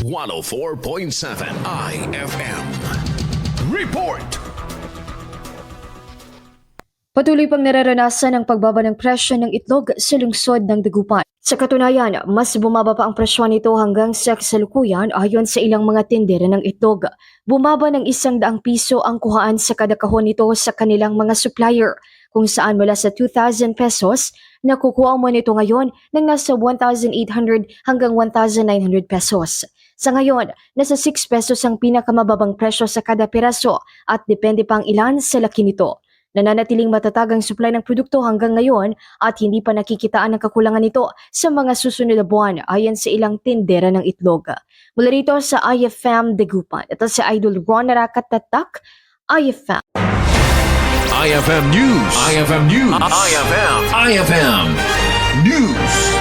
104.7 IFM. Report! Patuloy pang nararanasan ang pagbaba ng presyo ng itlog sa lungsod ng Dagupan. Sa katunayan, mas bumaba pa ang presyo nito hanggang sa kasalukuyan ayon sa ilang mga tindera ng itlog. Bumaba ng 100 piso ang kuhaan sa kada kahon nito sa kanilang mga supplier, kung saan mula sa 2,000 pesos, nakukuha mo nito ngayon ng nasa 1,800 hanggang 1,900 pesos. Sa ngayon, nasa 6 pesos ang pinakamababang presyo sa kada piraso at depende pang ilan sa laki nito. Nananatiling matatag ang supply ng produkto hanggang ngayon at hindi pa nakikitaan ang kakulangan nito sa mga susunod na buwan ayon sa ilang tindera ng itlog. Mula rito sa IFM Dagupan, ito si Idol Ron Nakatatak, IFM. IFM News. IFM News. IFM News.